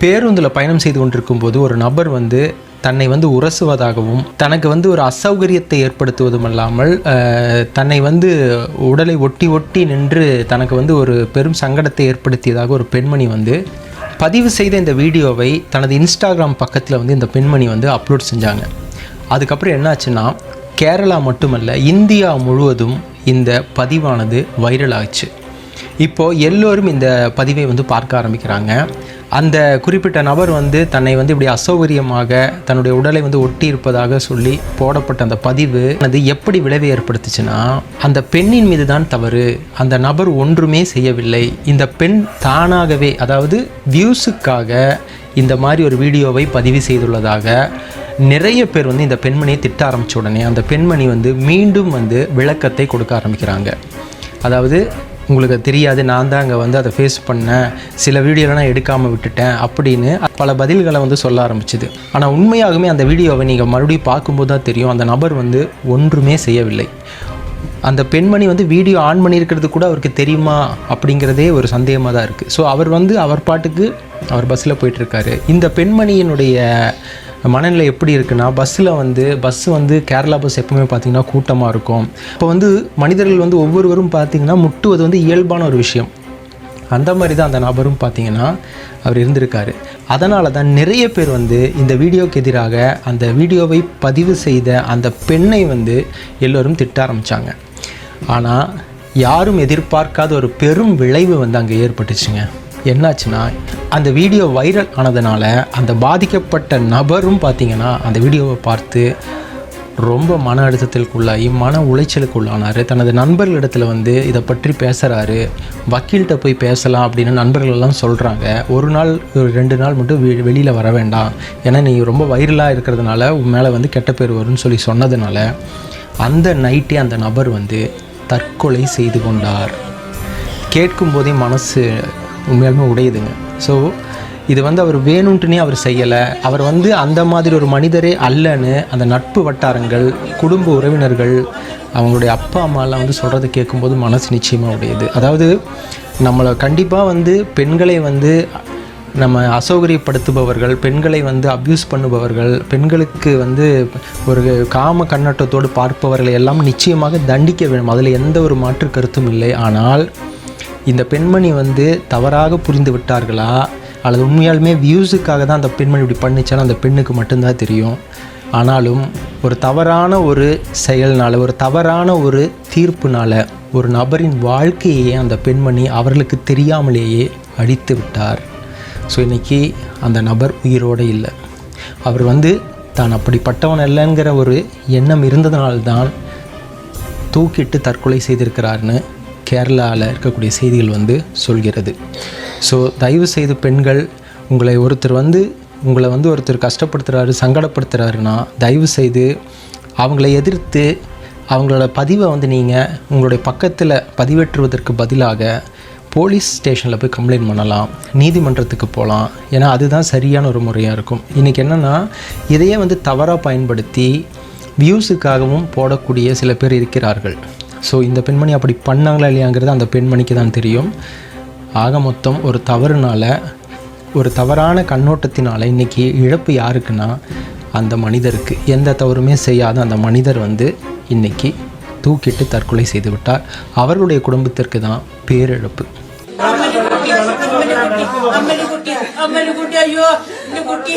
பேருந்தில் பயணம் செய்து கொண்டிருக்கும் போது ஒரு நபர் வந்து தன்னை வந்து உரசுவதாகவும் தனக்கு வந்து ஒரு அசௌகரியத்தை ஏற்படுத்துவதும் இல்லாமல் தன்னை வந்து உடலை ஒட்டி ஒட்டி நின்று தனக்கு வந்து ஒரு பெரும் சங்கடத்தை ஏற்படுத்தியதாக ஒரு பெண்மணி வந்து பதிவு செய்த இந்த வீடியோவை தனது இன்ஸ்டாகிராம் பக்கத்தில் வந்து இந்த பெண்மணி வந்து அப்லோட் செஞ்சாங்க. அதுக்கப்புறம் என்னாச்சுன்னா, கேரளா மட்டுமல்ல இந்தியா முழுவதும் இந்த பதிவானது வைரல் ஆச்சு. இப்போது எல்லோரும் இந்த பதிவை வந்து பார்க்க ஆரம்பிக்கிறாங்க. அந்த குறிப்பிட்ட நபர் வந்து தன்னை வந்து இப்படி அசௌகரியமாக தன்னுடைய உடலை வந்து ஒட்டி இருப்பதாக சொல்லி போடப்பட்ட அந்த பதிவு அது எப்படி விளைவை ஏற்படுத்துச்சுன்னா, அந்த பெண்ணின் மீது தான் தவறு, அந்த நபர் ஒன்றுமே செய்யவில்லை, இந்த பெண் தானாகவே அதாவது வியூஸுக்காக இந்த மாதிரி ஒரு வீடியோவை பதிவு செய்துள்ளதாக நிறைய பேர் வந்து இந்த பெண்மணியை திட்ட ஆரம்பித்த உடனே அந்த பெண்மணி வந்து மீண்டும் வந்து விளக்கத்தை கொடுக்க ஆரம்பிக்கிறாங்க. அதாவது, உங்களுக்கு தெரியாது, நான் தான் அங்கே வந்து அதை ஃபேஸ் பண்ணேன், சில வீடியோலாம் நான் எடுக்காமல் விட்டுட்டேன் அப்படின்னு பல பதில்களை வந்து சொல்ல ஆரம்பிச்சுது. ஆனால் உண்மையாகவே அந்த வீடியோவை நீங்கள் மறுபடியும் பார்க்கும்போது தான் தெரியும், அந்த நபர் வந்து ஒன்றுமே செய்யவில்லை. அந்த பெண்மணி வந்து வீடியோ ஆன் பண்ணியிருக்கிறது கூட அவருக்கு தெரியுமா அப்படிங்கிறதே ஒரு சந்தேகமாக தான் இருக்குது. ஸோ அவர் வந்து அவர் பாட்டுக்கு அவர் பஸ்ஸில் போயிட்டுருக்காரு. இந்த பெண்மணியினுடைய மனநிலை எப்படி இருக்குன்னா, பஸ்ஸு வந்து கேரளா பஸ் எப்பவுமே பார்த்திங்கன்னா கூட்டமாக இருக்கும். இப்போ வந்து மனிதர்கள் வந்து ஒவ்வொருவரும் பார்த்திங்கன்னா முட்டுவது வந்து இயல்பான ஒரு விஷயம். அந்த மாதிரி தான் அந்த நபரும் பார்த்திங்கன்னா அவர் இருந்திருக்காரு. அதனால தான் நிறைய பேர் வந்து இந்த வீடியோக்கு எதிராக அந்த வீடியோவை பதிவு செய்த அந்த பெண்ணை வந்து எல்லோரும் திட்ட ஆரம்பித்தாங்க. ஆனால் யாரும் எதிர்பார்க்காத ஒரு பெரும் விளைவு வந்து அங்கே ஏற்பட்டுச்சுங்க. என்னாச்சுன்னா, அந்த வீடியோ வைரல் ஆனதுனால அந்த பாதிக்கப்பட்ட நபரும் பார்த்திங்கன்னா அந்த வீடியோவை பார்த்து ரொம்ப மன அழுத்தத்திற்குள்ளாகி மன உளைச்சலுக்குள்ளானார். தனது நண்பர்களிடத்தில் வந்து இதை பற்றி பேசுகிறாரு, வக்கீல்கிட்ட போய் பேசலாம் அப்படின்னு நண்பர்களெல்லாம் சொல்கிறாங்க. ஒரு நாள் 2 நாள் மட்டும் வெளியில் வர வேண்டாம், ஏன்னா நீ ரொம்ப வைரலாக இருக்கிறதுனால உன் மேலே வந்து கெட்ட பேர் வரும்னு சொல்லி சொன்னதுனால அந்த நைட்டே அந்த நபர் வந்து தற்கொலை செய்து கொண்டார். கேட்கும்போதே மனசு உண்மையாலுமே உடையுதுங்க. ஸோ இது வந்து அவர் வேணும்ட்டுனே அவர் செய்யலை, அவர் வந்து அந்த மாதிரி ஒரு மனிதரே அல்லன்னு அந்த நட்பு வட்டாரங்கள், குடும்ப உறவினர்கள், அவங்களுடைய அப்பா அம்மாலாம் வந்து சொல்கிறத கேட்கும்போது மனசு நிச்சயமாக உடையுது. அதாவது நம்மளை கண்டிப்பாக வந்து பெண்களை வந்து நம்ம அசௌகரியப்படுத்துபவர்கள், பெண்களை வந்து அப்யூஸ் பண்ணுபவர்கள், பெண்களுக்கு வந்து ஒரு காம கண்ணோட்டத்தோடு பார்ப்பவர்களை எல்லாம் நிச்சயமாக தண்டிக்க வேண்டும், அதில் எந்த ஒரு மாற்று கருத்தும் இல்லை. ஆனால் இந்த பெண்மணி வந்து தவறாக புரிந்து விட்டார்களா அல்லது உண்மையாலுமே வியூஸுக்காக தான் அந்த பெண்மணி இப்படி பண்ணிச்சான்னு அந்த பெண்ணுக்கு மட்டும்தான் தெரியும். ஆனாலும் ஒரு தவறான ஒரு செயல்னால், ஒரு தவறான ஒரு தீர்ப்புனால் ஒரு நபரின் வாழ்க்கையே அந்த பெண்மணி அவர்களுக்கு தெரியாமலேயே அழித்து விட்டார். ஸோ இன்றைக்கி அந்த நபர் உயிரோடு இல்லை. அவர் வந்து தான் அப்படிப்பட்டவன் இல்லைங்கிற ஒரு எண்ணம் இருந்ததுனால்தான் தூக்கிட்டு தற்கொலை செய்திருக்கிறார்னு கேரளாவில் இருக்கக்கூடிய செய்திகள் வந்து சொல்கிறது. ஸோ தயவு செய்து பெண்கள், உங்களை ஒருத்தர் கஷ்டப்படுத்துகிறாரு, சங்கடப்படுத்துகிறாருன்னா தயவு செய்து அவங்கள எதிர்த்து அவங்களோட பதிவை வந்து நீங்கள் உங்களுடைய பக்கத்தில் பதிவேற்றுவதற்கு பதிலாக போலீஸ் ஸ்டேஷனில் போய் கம்ப்ளைண்ட் பண்ணலாம், நீதிமன்றத்துக்கு போகலாம். ஏன்னா அதுதான் சரியான ஒரு முறையாக இருக்கும். இன்றைக்கி என்னென்னா, இதையே வந்து தவறாக பயன்படுத்தி வியூஸுக்காகவும் போடக்கூடிய சில பேர் இருக்கிறார்கள். ஸோ இந்த பெண்மணி அப்படி பண்ணாங்களா இல்லையாங்கிறது அந்த பெண்மணிக்கு தான் தெரியும். ஆக மொத்தம் ஒரு தவறுனால், ஒரு தவறான கண்ணோட்டத்தினால் இன்றைக்கி இழப்பு யாருக்குன்னா அந்த மனிதருக்கு. எந்த தவறுமே செய்யாத அந்த மனிதர் வந்து இன்றைக்கி தூக்கிட்டு தற்கொலை செய்து விட்டார். அவர்களுடைய குடும்பத்திற்கு தான் பேரிழப்பு. അമ്മ കുട്ടി അയ്യോ കുട്ടി